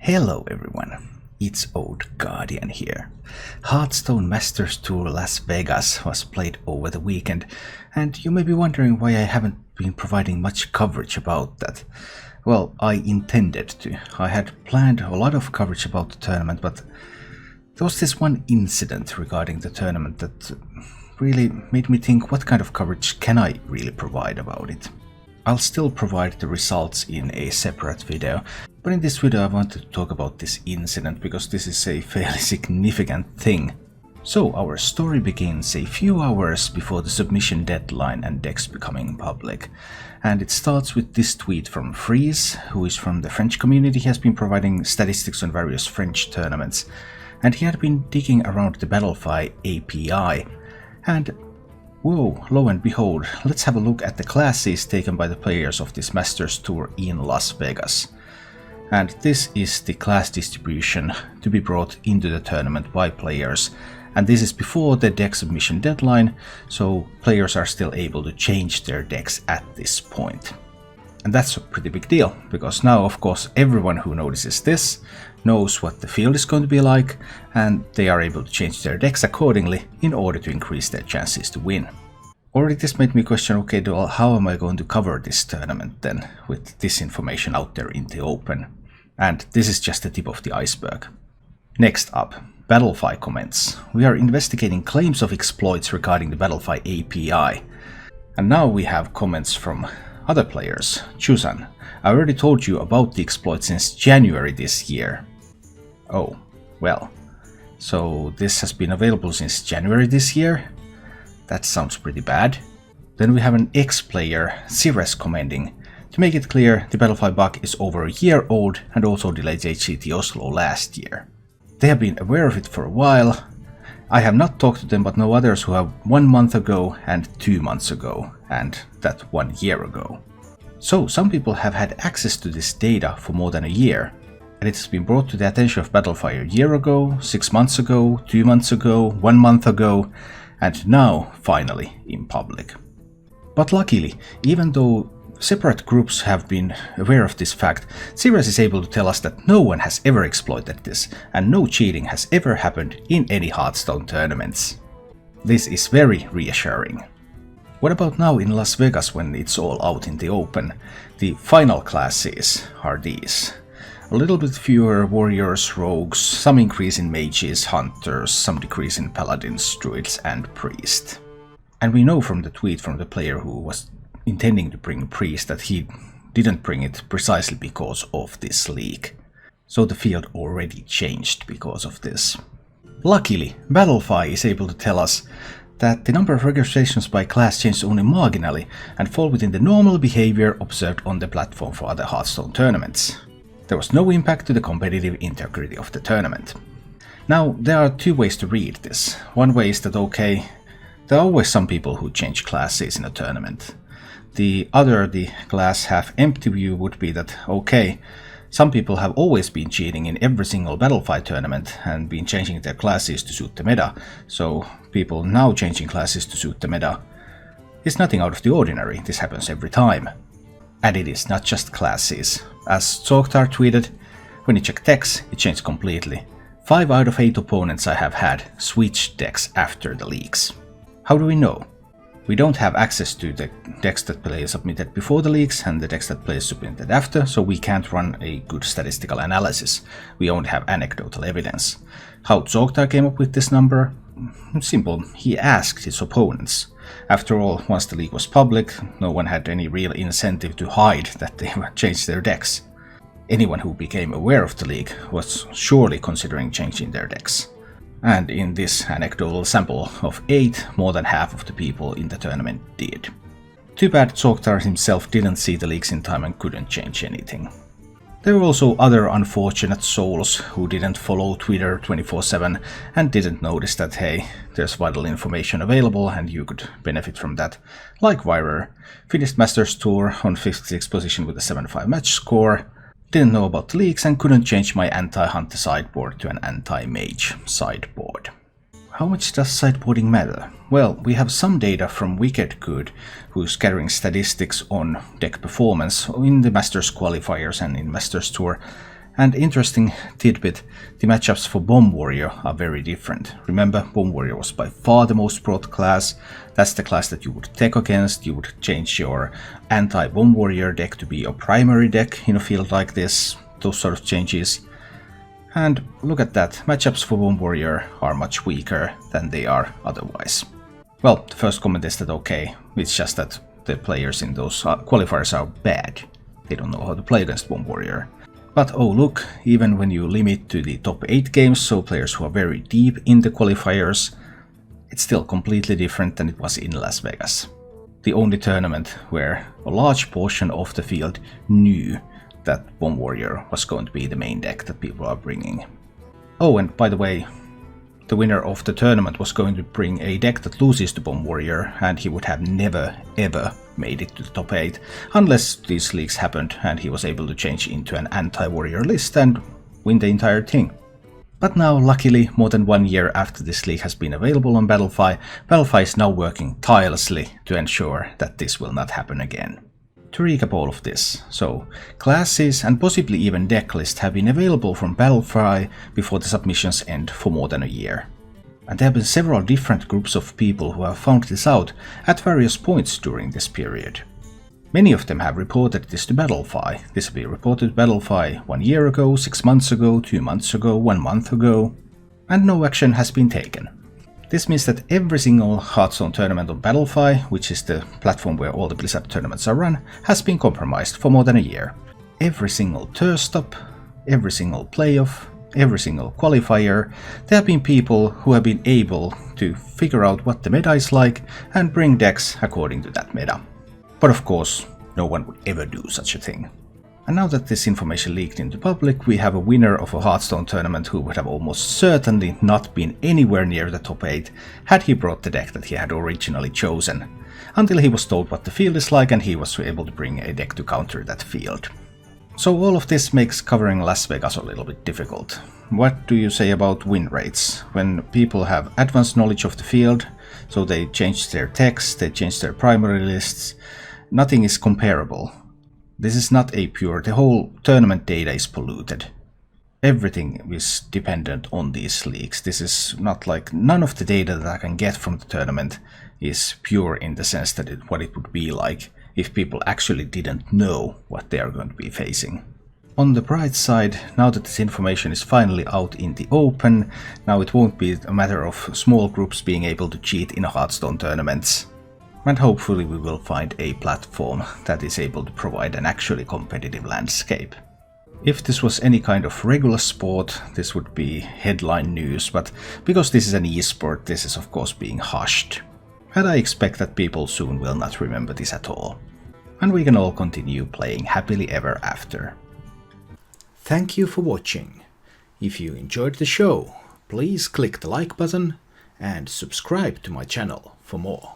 Hello everyone, it's Old Guardian here. Hearthstone Masters Tour Las Vegas was played over the weekend, and you may be wondering why I haven't been providing much coverage about that. Well, I intended to. I had planned a lot of coverage about the tournament, but there was this one incident regarding the tournament that really made me think, what kind of coverage can I really provide about it? I'll still provide the results in a separate video, but in this video I wanted to talk about this incident because this is a fairly significant thing. So our story begins a few hours before the submission deadline and decks becoming public. And it starts with this tweet from Freeze, who is from the French community. He has been providing statistics on various French tournaments, and he had been digging around the Battlefy API. And whoa, lo and behold, let's have a look at the classes taken by the players of this Masters Tour in Las Vegas. And this is the class distribution to be brought into the tournament by players. And this is before the deck submission deadline, so players are still able to change their decks at this point. And that's a pretty big deal, because now of course everyone who notices this knows what the field is going to be like, and they are able to change their decks accordingly in order to increase their chances to win. Already this made me question, okay, well, how am I going to cover this tournament then, with this information out there in the open? And this is just the tip of the iceberg. Next up, Battlefy comments. We are investigating claims of exploits regarding the Battlefy API. And now we have comments from other players. Chusan, I already told you about the exploit since January this year. Oh, well, so this has been available since January this year? That sounds pretty bad. Then we have an ex-player, Cires, commenting. To make it clear, the Battlefy bug is over a year old and also delayed HCT Oslo last year. They have been aware of it for a while. I have not talked to them, but know others who have 1 month ago and 2 months ago, and that 1 year ago. So some people have had access to this data for more than a year, and it has been brought to the attention of Battlefy a year ago, 6 months ago, 2 months ago, 1 month ago, and now finally in public. But luckily, even though separate groups have been aware of this fact, Cires is able to tell us that no one has ever exploited this, and no cheating has ever happened in any Hearthstone tournaments. This is very reassuring. What about now in Las Vegas when it's all out in the open? The final classes are these. A little bit fewer warriors, rogues, some increase in mages, hunters, some decrease in paladins, druids and priests. And we know from the tweet from the player who was intending to bring priest that he didn't bring it precisely because of this leak. So the field already changed because of this. Luckily, Battlefy is able to tell us that the number of registrations by class changed only marginally and fall within the normal behavior observed on the platform for other Hearthstone tournaments. There was no impact to the competitive integrity of the tournament. Now, there are two ways to read this. One way is that, okay, there are always some people who change classes in a tournament. The other, the glass half empty view, would be that, okay, some people have always been cheating in every single Battlefy tournament and been changing their classes to suit the meta, so people now changing classes to suit the meta is nothing out of the ordinary. This happens every time. And it is not just classes. As Zogtar tweeted, when you check decks, it changed completely. 5 out of 8 opponents I have had switched decks after the leaks. How do we know? We don't have access to the decks that players submitted before the leaks and the decks that players submitted after, so we can't run a good statistical analysis. We only have anecdotal evidence. How Zogtar came up with this number? Simple, he asked his opponents. After all, once the leak was public, no one had any real incentive to hide that they changed their decks. Anyone who became aware of the leak was surely considering changing their decks. And in this anecdotal sample of 8, more than half of the people in the tournament did. Too bad Zogtar himself didn't see the leaks in time and couldn't change anything. There were also other unfortunate souls who didn't follow Twitter 24/7 and didn't notice that, hey, there's vital information available and you could benefit from that. Like Virer, finished Masters Tour on 56th position with a 7-5 match score, didn't know about the leaks and couldn't change my anti-hunter sideboard to an anti-mage sideboard. How much does sideboarding matter? Well, we have some data from Wicked Good, who's gathering statistics on deck performance in the Masters qualifiers and in Masters Tour, And interesting tidbit, the matchups for Bomb Warrior are very different. Remember, Bomb Warrior was by far the most brought class. That's the class that you would tech against. You would change your anti-Bomb Warrior deck to be your primary deck in a field like this. Those sort of changes. And look at that, matchups for Bomb Warrior are much weaker than they are otherwise. Well, the first comment is that okay, it's just that the players in those qualifiers are bad. They don't know how to play against Bomb Warrior. But oh look, even when you limit to the top 8 games, so players who are very deep in the qualifiers, it's still completely different than it was in Las Vegas. The only tournament where a large portion of the field knew that Bomb Warrior was going to be the main deck that people are bringing. Oh, and by the way, the winner of the tournament was going to bring a deck that loses to Bomb Warrior, and he would have never ever made it to the top 8 unless these leaks happened and he was able to change into an anti-warrior list and win the entire thing. But now, luckily, more than 1 year after this leak has been available on Battlefy, Battlefy is now working tirelessly to ensure that this will not happen again. To recap all of this, so classes and possibly even deck lists have been available from Battlefy before the submissions end for more than a year. And there have been several different groups of people who have found this out at various points during this period. Many of them have reported this to Battlefy. This has been reported to Battlefy 1 year ago, 6 months ago, 2 months ago, 1 month ago, and no action has been taken. This means that every single Hearthstone tournament on Battlefy, which is the platform where all the Blizzard tournaments are run, has been compromised for more than a year. Every single tour stop, every single playoff, every single qualifier, there have been people who have been able to figure out what the meta is like and bring decks according to that meta. But of course, no one would ever do such a thing. And now that this information leaked into public, we have a winner of a Hearthstone tournament who would have almost certainly not been anywhere near the top 8 had he brought the deck that he had originally chosen, until he was told what the field is like and he was able to bring a deck to counter that field. So all of this makes covering Las Vegas a little bit difficult. What do you say about win rates? When people have advanced knowledge of the field, so they change their text, they change their primary lists, nothing is comparable. This is not a pure, the whole tournament data is polluted. Everything is dependent on these leaks. This is not like, none of the data that I can get from the tournament is pure in the sense that what it would be like if people actually didn't know what they are going to be facing. On the bright side, now that this information is finally out in the open, now it won't be a matter of small groups being able to cheat in Hearthstone tournaments. And hopefully we will find a platform that is able to provide an actually competitive landscape. If this was any kind of regular sport, this would be headline news, but because this is an esport, this is of course being hushed. And I expect that people soon will not remember this at all. And we can all continue playing happily ever after. Thank you for watching. If you enjoyed the show, please click the like button and subscribe to my channel for more.